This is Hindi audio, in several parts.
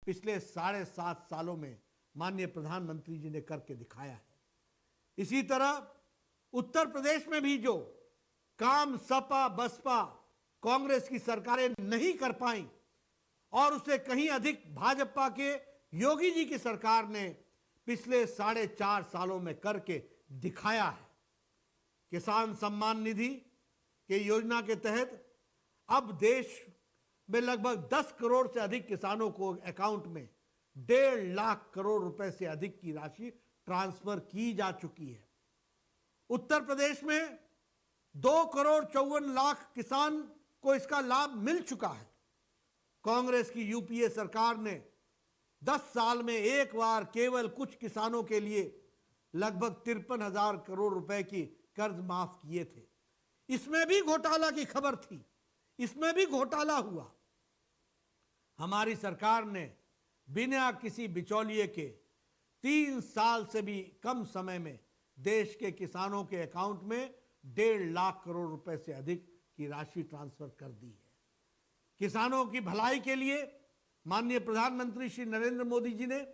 पिछले 7.5 सालों में माननीय प्रधानमंत्री जी ने करके दिखाया है। इसी तरह उत्तर प्रदेश में भी जो काम सपा बसपा कांग्रेस की सरकारें नहीं कर पाई और उससे कहीं अधिक भाजपा के योगी जी की सरकार ने पिछले 4.5 सालों में करके दिखाया है। किसान सम्मान निधि के योजना के तहत अब देश में लगभग 10 करोड़ से अधिक किसानों को अकाउंट में 1.5 लाख करोड़ रुपए से अधिक की राशि ट्रांसफर की जा चुकी है। उत्तर प्रदेश में 2,54,00,000 किसान को इसका लाभ मिल चुका है। कांग्रेस की यूपीए सरकार ने 10 साल में एक बार केवल कुछ किसानों के लिए लगभग 53,000 करोड़ रुपए की कर्ज माफ किए थे। इसमें भी घोटाला की खबर थी, इसमें भी घोटाला हुआ। हमारी सरकार ने बिना किसी बिचौलिए के 3 साल से भी कम समय में देश के किसानों के अकाउंट में 1.5 लाख करोड़ रुपए से अधिक की राशि ट्रांसफर कर दी है। किसानों की भलाई के लिए माननीय प्रधानमंत्री श्री नरेंद्र मोदी जी ने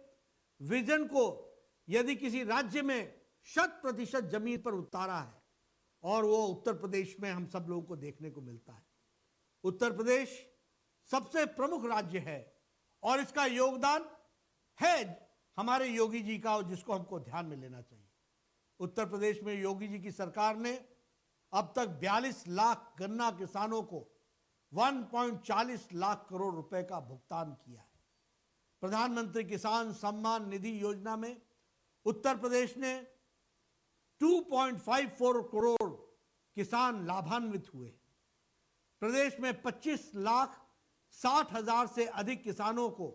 विजन को यदि किसी राज्य में 100% जमीन पर उतारा है और वो उत्तर प्रदेश में हम सब लोगों को देखने को मिलता है। उत्तर प्रदेश सबसे प्रमुख राज्य है और इसका योगदान है हमारे योगी जी का, और जिसको हमको ध्यान में लेना चाहिए। उत्तर प्रदेश में योगी जी की सरकार ने अब तक 42 लाख गन्ना किसानों को 1.40 लाख करोड़ रुपए का भुगतान किया है। प्रधानमंत्री किसान सम्मान निधि योजना में उत्तर प्रदेश ने 2.54 करोड़ किसान लाभान्वित हुए। प्रदेश में 25,60,000 से अधिक किसानों को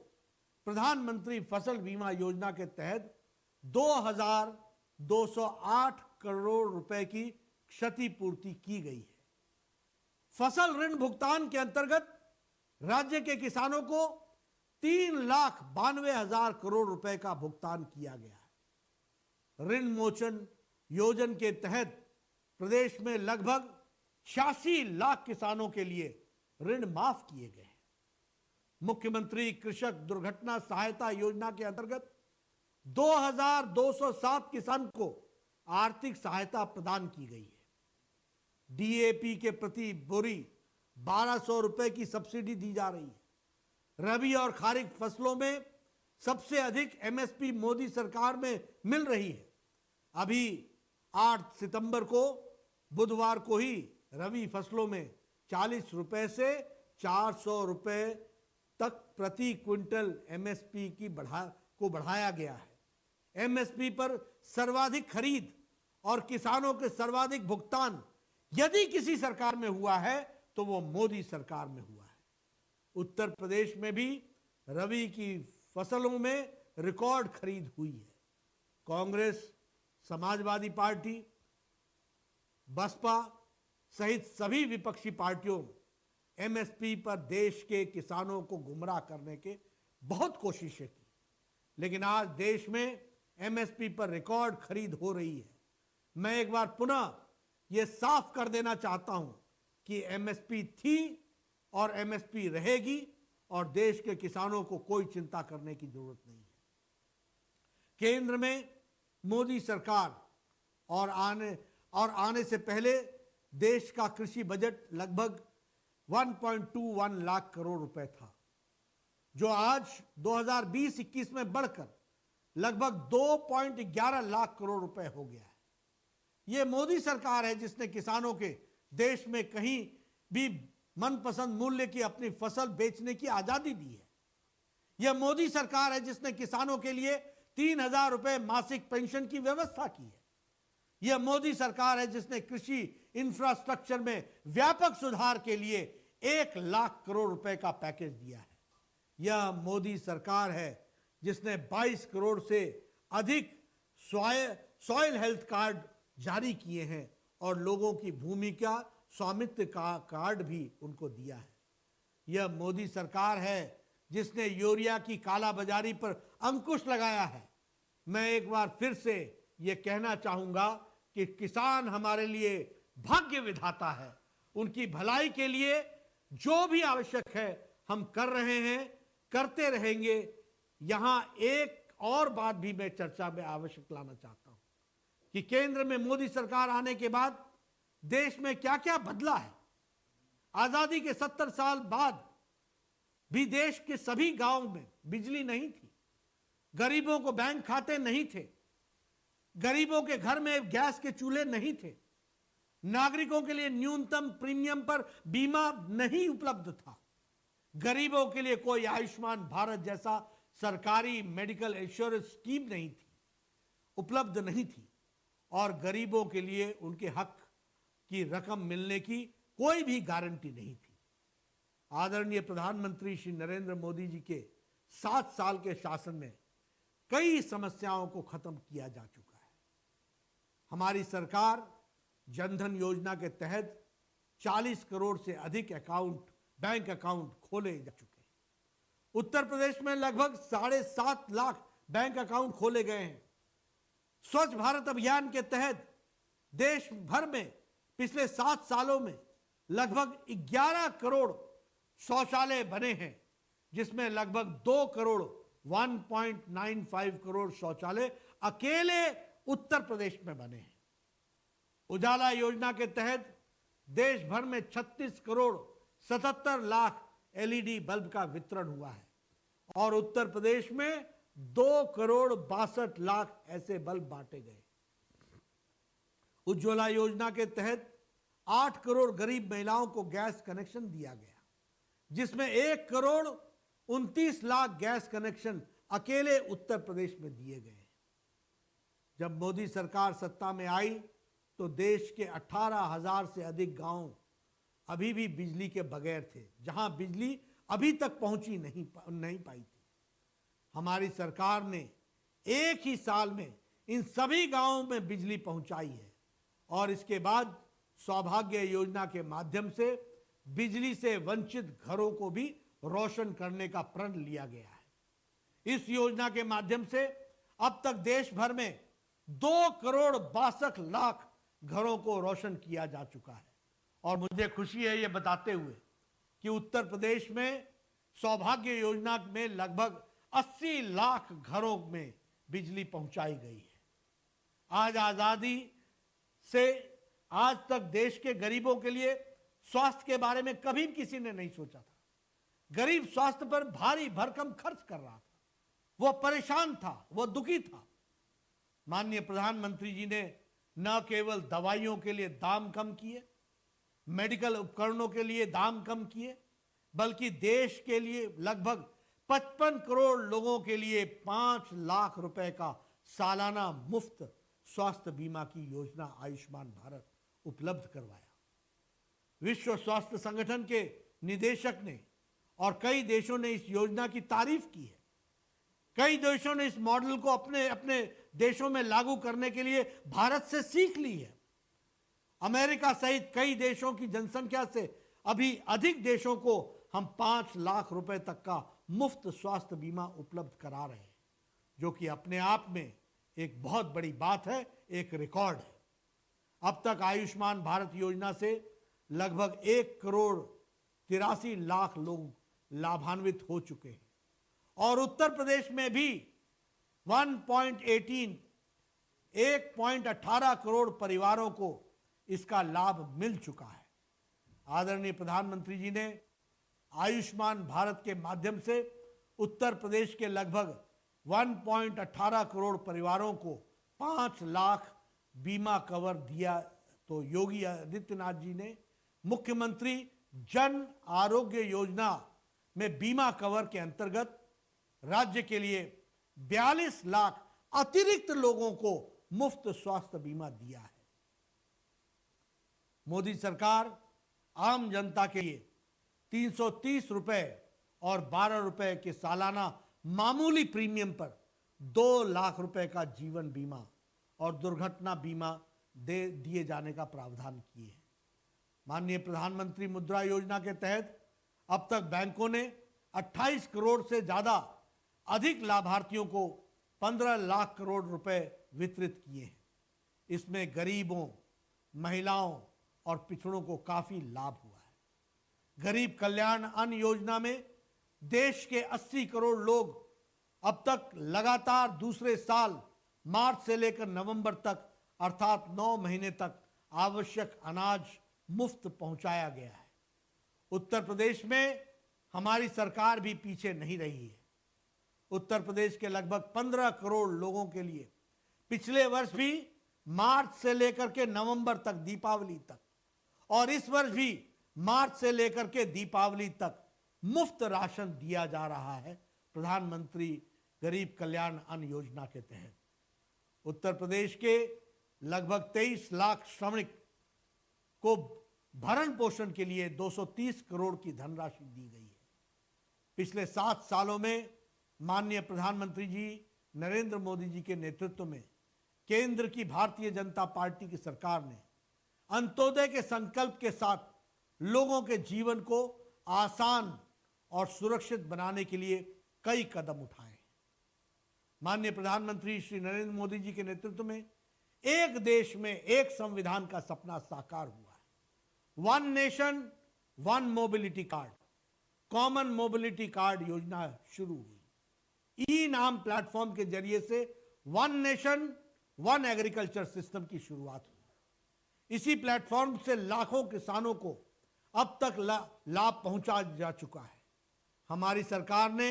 प्रधानमंत्री फसल बीमा योजना के तहत 2,208 करोड़ रुपए की क्षतिपूर्ति की गई है। फसल ऋण भुगतान के अंतर्गत राज्य के किसानों को 3,92,000 करोड़ रुपए का भुगतान किया गया है। ऋण मोचन योजना के तहत प्रदेश में लगभग 86 लाख किसानों के लिए ऋण माफ किए गए हैं। मुख्यमंत्री कृषक दुर्घटना सहायता योजना के अंतर्गत 2,207 किसान को आर्थिक सहायता प्रदान की गई है। डीएपी के प्रति बोरी 1,200 रुपए की सब्सिडी दी जा रही है। रबी और खरीफ फसलों में सबसे अधिक एमएसपी मोदी सरकार में मिल रही है। अभी 8 सितंबर को बुधवार को ही रबी फसलों में 40 रुपए से 400 रुपए तक प्रति क्विंटल एमएसपी को बढ़ाया गया है। एमएसपी पर सर्वाधिक खरीद और किसानों के सर्वाधिक भुगतान यदि किसी सरकार में हुआ है तो वो मोदी सरकार में हुआ है। उत्तर प्रदेश में भी रबी की फसलों में रिकॉर्ड खरीद हुई है। कांग्रेस, समाजवादी पार्टी, बसपा सहित सभी विपक्षी पार्टियों एमएसपी पर देश के किसानों को गुमराह करने के बहुत कोशिशें की, लेकिन आज देश में एमएसपी पर रिकॉर्ड खरीद हो रही है। मैं एक बार पुनः यह साफ कर देना चाहता हूं कि एमएसपी थी और एमएसपी रहेगी और देश के किसानों को कोई चिंता करने की जरूरत नहीं है। केंद्र में मोदी सरकार और आने से पहले देश का कृषि बजट लगभग 1.21 लाख करोड़ रुपए था, जो आज 2020-21 में बढ़कर लगभग 2.11 लाख करोड़ रुपए हो गया है। यह मोदी सरकार है जिसने किसानों के देश में कहीं भी मनपसंद मूल्य की अपनी फसल बेचने की आजादी दी है। यह मोदी सरकार है जिसने किसानों के लिए 3,000 रुपए मासिक पेंशन की व्यवस्था की है। यह मोदी सरकार है जिसने कृषि इंफ्रास्ट्रक्चर में व्यापक सुधार के लिए 1 लाख करोड़ रुपए का पैकेज दिया है। यह मोदी सरकार है जिसने 22 करोड़ से अधिक सॉइल हेल्थ कार्ड जारी किए हैं और लोगों की भूमि का स्वामित्व का कार्ड भी उनको दिया है। यह मोदी सरकार है जिसने यूरिया की कालाबाजारी पर अंकुश लगाया है। मैं एक बार फिर से यह कहना चाहूंगा कि किसान हमारे लिए भाग्य विधाता है। उनकी भलाई के लिए जो भी आवश्यक है हम कर रहे हैं, करते रहेंगे। यहां एक और बात भी मैं चर्चा में आवश्यक लाना चाहता हूं कि केंद्र में मोदी सरकार आने के बाद देश में क्या क्या बदला है। आजादी के 70 साल बाद भी देश के सभी गांवों में बिजली नहीं थी, गरीबों को बैंक खाते नहीं थे, गरीबों के घर में गैस के चूल्हे नहीं थे, नागरिकों के लिए न्यूनतम प्रीमियम पर बीमा नहीं उपलब्ध था, गरीबों के लिए कोई आयुष्मान भारत जैसा सरकारी मेडिकल इंश्योरेंस स्कीम नहीं थी, उपलब्ध नहीं थी, और गरीबों के लिए उनके हक की रकम मिलने की कोई भी गारंटी नहीं थी। आदरणीय प्रधानमंत्री श्री नरेंद्र मोदी जी के 7 साल के शासन में कई समस्याओं को खत्म किया जा चुका है। हमारी सरकार जनधन योजना के तहत 40 करोड़ से अधिक बैंक अकाउंट खोले जा चुके हैं। उत्तर प्रदेश में लगभग 7.5 लाख बैंक अकाउंट खोले गए हैं। स्वच्छ भारत अभियान के तहत देश भर में पिछले 7 सालों में लगभग 11 करोड़ शौचालय बने हैं, जिसमें लगभग 2 करोड़ 1.95 करोड़ शौचालय अकेले उत्तर प्रदेश में बने हैं। उजाला योजना के तहत देश भर में 36 करोड़ 77 लाख एलईडी बल्ब का वितरण हुआ है और उत्तर प्रदेश में 2 करोड़ 62 लाख ऐसे बल्ब बांटे गए। उज्ज्वला योजना के तहत 8 करोड़ गरीब महिलाओं को गैस कनेक्शन दिया गया, जिसमें 1 करोड़ 29 लाख गैस कनेक्शन अकेले उत्तर प्रदेश में दिए गए। जब मोदी सरकार सत्ता में आई तो देश के 18,000 से अधिक गांव अभी भी बिजली के बगैर थे, जहां बिजली अभी तक पहुंची नहीं पाई थी। हमारी सरकार ने एक ही साल में इन सभी गांवों में बिजली पहुंचाई है और इसके बाद सौभाग्य योजना के माध्यम से बिजली से वंचित घरों को भी रोशन करने का प्रण लिया गया है। इस योजना के माध्यम से अब तक देश भर में 2 करोड़ 62 लाख घरों को रोशन किया जा चुका है और मुझे खुशी है ये बताते हुए कि उत्तर प्रदेश में सौभाग्य योजना में लगभग 80 लाख घरों में बिजली पहुंचाई गई है। आज आजादी से आज तक देश के गरीबों के लिए स्वास्थ्य के बारे में कभी किसी ने नहीं सोचा था। गरीब स्वास्थ्य पर भारी भरकम खर्च कर रहा था, वो परेशान था, वो दुखी था। माननीय प्रधानमंत्री जी ने न केवल दवाइयों के लिए दाम कम किए, मेडिकल उपकरणों के लिए दाम कम किए, बल्कि देश के लिए लगभग 55 करोड़ लोगों के लिए 5 लाख रुपए का सालाना मुफ्त स्वास्थ्य बीमा की योजना आयुष्मान भारत उपलब्ध करवाया। विश्व स्वास्थ्य संगठन के निदेशक ने और कई देशों ने इस योजना की तारीफ की है। कई देशों ने इस मॉडल को अपने अपने देशों में लागू करने के लिए भारत से सीख ली है। अमेरिका सहित कई देशों की जनसंख्या से अभी अधिक देशों को हम 5 लाख रुपए तक का मुफ्त स्वास्थ्य बीमा उपलब्ध करा रहे हैं, जो कि अपने आप में एक बहुत बड़ी बात है, एक रिकॉर्ड है। अब तक आयुष्मान भारत योजना से लगभग 1 करोड़ 83 लाख लोग लाभान्वित हो चुके हैं और उत्तर प्रदेश में भी 1.18 करोड़ परिवारों को इसका लाभ मिल चुका है। आदरणीय प्रधानमंत्री जी ने आयुष्मान भारत के माध्यम से उत्तर प्रदेश के लगभग 1.18 करोड़ परिवारों को 5 लाख बीमा कवर दिया। तो योगी आदित्यनाथ जी ने मुख्यमंत्री जन आरोग्य योजना में बीमा कवर के अंतर्गत राज्य के लिए 42 लाख अतिरिक्त लोगों को मुफ्त स्वास्थ्य बीमा दिया है। मोदी सरकार आम जनता के लिए 330 रुपए और 12 रुपए के सालाना मामूली प्रीमियम पर 2 लाख रुपए का जीवन बीमा और दुर्घटना बीमा दिए जाने का प्रावधान किए हैं। माननीय प्रधानमंत्री मुद्रा योजना के तहत अब तक बैंकों ने 28 करोड़ से ज्यादा अधिक लाभार्थियों को 15 लाख करोड़ रुपए वितरित किए हैं। इसमें गरीबों, महिलाओं और पिछड़ों को काफी लाभ हुआ है। गरीब कल्याण अन्न योजना में देश के 80 करोड़ लोग अब तक लगातार दूसरे साल मार्च से लेकर नवंबर तक अर्थात 9 महीने तक आवश्यक अनाज मुफ्त पहुंचाया गया है। उत्तर प्रदेश में हमारी सरकार भी पीछे नहीं रही है। उत्तर प्रदेश के लगभग 15 करोड़ लोगों के लिए पिछले वर्ष भी मार्च से लेकर के नवंबर तक, दीपावली तक, और इस वर्ष भी मार्च से लेकर के दीपावली तक मुफ्त राशन दिया जा रहा है प्रधानमंत्री गरीब कल्याण अन्न योजना के तहत। उत्तर प्रदेश के लगभग 23 लाख श्रमिक को भरण पोषण के लिए 230 करोड़ की धनराशि दी गई है। पिछले 7 सालों में माननीय प्रधानमंत्री जी नरेंद्र मोदी जी के नेतृत्व में केंद्र की भारतीय जनता पार्टी की सरकार ने अंत्योदय के संकल्प के साथ लोगों के जीवन को आसान और सुरक्षित बनाने के लिए कई कदम उठाए हैं। माननीय प्रधानमंत्री श्री नरेंद्र मोदी जी के नेतृत्व में एक देश में एक संविधान का सपना साकार हुआ है। One nation one mobility card, common mobility card योजना शुरू हुई। ई नाम प्लेटफॉर्म के जरिए से one nation one agriculture system की शुरुआत हुई। इसी प्लेटफॉर्म से लाखों किसानों को अब तक लाभ पहुंचा जा चुका है। हमारी सरकार ने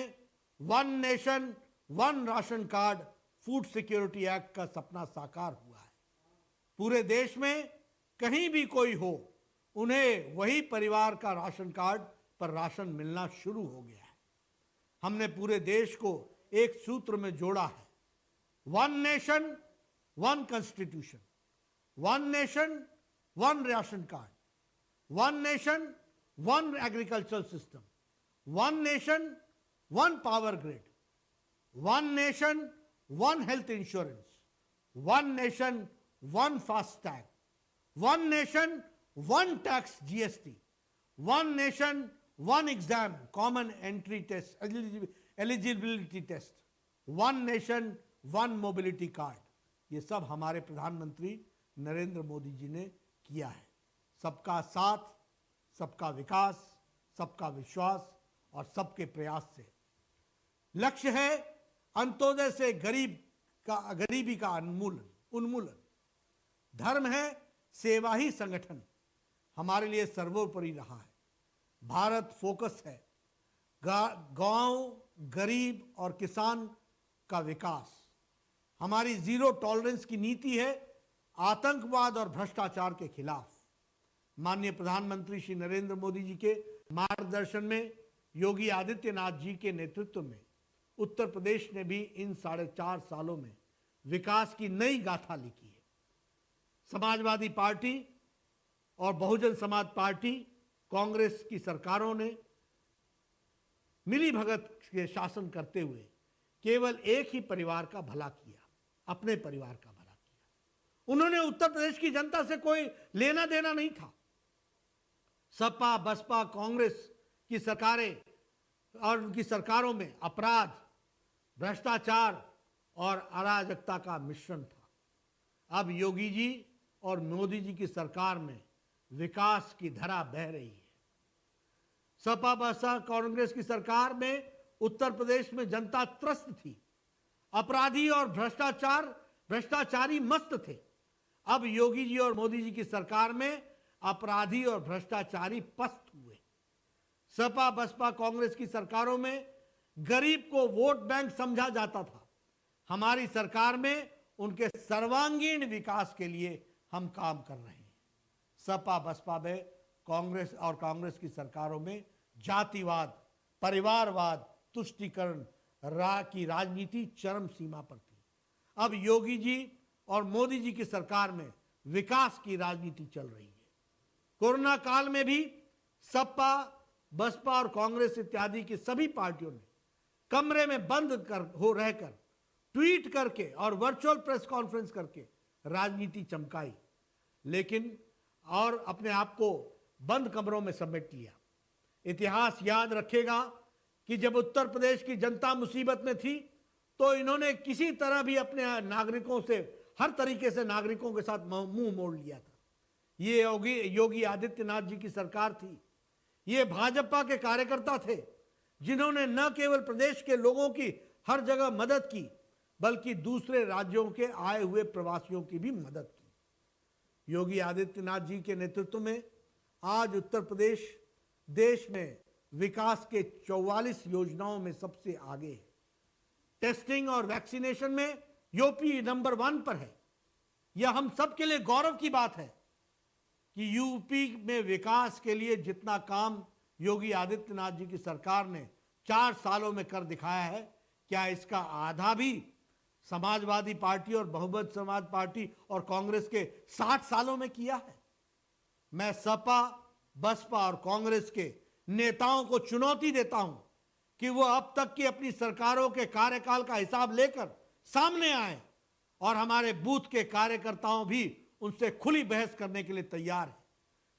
one nation one ration card food security act का सपना साकार हुआ है। पूरे देश में कहीं भी कोई हो, उन्हें वही परिवार का राशन कार्ड पर राशन मिलना शुरू हो गया है। हमने पूरे देश को एक सूत्र में जोड़ा है, one nation one constitution, one nation one ration card, one nation one agricultural system, one nation one power grid, one nation one health insurance, one nation one FASTag, one nation one tax GST, one nation one exam common entry test eligibility test, one nation one mobility card. ये सब हमारे प्रधानमंत्री नरेंद्र मोदी जी ने किया है। सबका साथ, सबका विकास, सबका विश्वास और सबके प्रयास से लक्ष्य है अंत्योदय से गरीबी का उन्मूलन। धर्म है सेवा ही संगठन हमारे लिए सर्वोपरि रहा है। भारत फोकस है गांव, गरीब और किसान का विकास। हमारी जीरो टॉलरेंस की नीति है आतंकवाद और भ्रष्टाचार के खिलाफ। माननीय प्रधानमंत्री श्री नरेंद्र मोदी जी के मार्गदर्शन में योगी आदित्यनाथ जी के नेतृत्व में उत्तर प्रदेश ने भी इन 4.5 सालों में विकास की नई गाथा लिखी है। समाजवादी पार्टी और बहुजन समाज पार्टी, कांग्रेस की सरकारों ने मिलीभगत के शासन करते हुए केवल एक ही परिवार का भला किया, अपने परिवार का भला किया। उन्होंने उत्तर प्रदेश की जनता से कोई लेना देना नहीं था। सपा, बसपा, कांग्रेस की सरकारें और उनकी सरकारों में अपराध, भ्रष्टाचार और अराजकता का मिश्रण था। अब योगी जी और मोदी जी की सरकार में विकास की धारा बह रही है। सपा बसपा कांग्रेस की सरकार में उत्तर प्रदेश में जनता त्रस्त थी, अपराधी और भ्रष्टाचारी मस्त थे। अब योगी जी और मोदी जी की सरकार में अपराधी और भ्रष्टाचारी पस्त हुए। सपा बसपा कांग्रेस की सरकारों में गरीब को वोट बैंक समझा जाता था। हमारी सरकार में उनके सर्वांगीण विकास के लिए हम काम कर रहे हैं। सपा बसपा में कांग्रेस की सरकारों में जातिवाद, परिवारवाद, तुष्टीकरण की राजनीति चरम सीमा पर थी। अब योगी जी और मोदी जी की सरकार में विकास की राजनीति चल रही है। कोरोना काल में भी सपा बसपा और कांग्रेस इत्यादि की सभी पार्टियों ने कमरे में बंद रहकर ट्वीट करके और वर्चुअल प्रेस कॉन्फ्रेंस करके राजनीति चमकाई, लेकिन और अपने आप को बंद कमरों में समेट लिया। इतिहास याद रखेगा कि जब उत्तर प्रदेश की जनता मुसीबत में थी तो इन्होंने किसी तरह भी अपने नागरिकों से, हर तरीके से नागरिकों के साथ मुंह मोड़ लिया था। ये योगी आदित्यनाथ जी की सरकार थी। ये भाजपा के कार्यकर्ता थे जिन्होंने न केवल प्रदेश के लोगों की हर जगह मदद की, बल्कि दूसरे राज्यों के आए हुए प्रवासियों की भी मदद की। योगी आदित्यनाथ जी के नेतृत्व में आज उत्तर प्रदेश देश में विकास के 44 योजनाओं में सबसे आगे है। टेस्टिंग और वैक्सीनेशन में यूपी नंबर 1 पर है। यह हम सब के लिए गौरव की बात है कि यूपी में विकास के लिए जितना काम योगी आदित्यनाथ जी की सरकार ने 4 सालों में कर दिखाया है, क्या इसका आधा भी समाजवादी पार्टी और बहुमत समाज पार्टी और कांग्रेस के 60 सालों में किया है? मैं सपा, बसपा और कांग्रेस के नेताओं को चुनौती देता हूं कि वो अब तक की अपनी सरकारों के कार्यकाल का हिसाब लेकर सामने आए और हमारे बूथ के कार्यकर्ताओं भी उनसे खुली बहस करने के लिए तैयार है।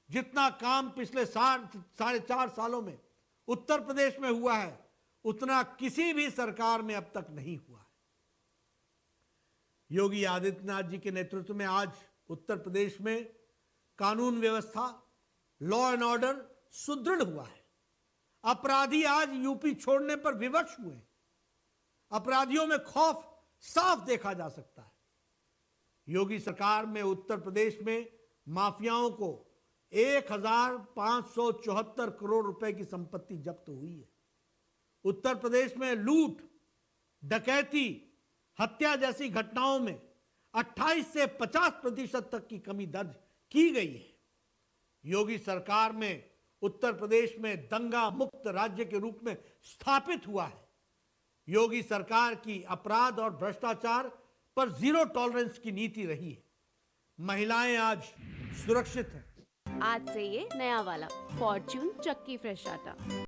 जितना काम पिछले 4.5 सालों में उत्तर प्रदेश में हुआ है, उतना किसी भी सरकार में अब तक नहीं हुआ है। योगी आदित्यनाथ जी के नेतृत्व में आज उत्तर प्रदेश में कानून व्यवस्था, लॉ एंड ऑर्डर सुदृढ़ हुआ है। अपराधी आज यूपी छोड़ने पर विवश हुए हैं। अपराधियों में खौफ साफ देखा जा सकता है। योगी सरकार में उत्तर प्रदेश में माफियाओं को 1574 करोड़ रुपए की संपत्ति जब्त हुई है। उत्तर प्रदेश में लूट, डकैती, हत्या जैसी घटनाओं में 28 से 50% तक की कमी दर्ज की गई है। योगी सरकार में उत्तर प्रदेश में दंगा मुक्त राज्य के रूप में स्थापित हुआ है। योगी सरकार की अपराध और भ्रष्टाचार पर जीरो टॉलरेंस की नीति रही है। महिलाएं आज सुरक्षित हैं। आज से ये नया वाला फॉर्च्यून चक्की फ्रेश आटा।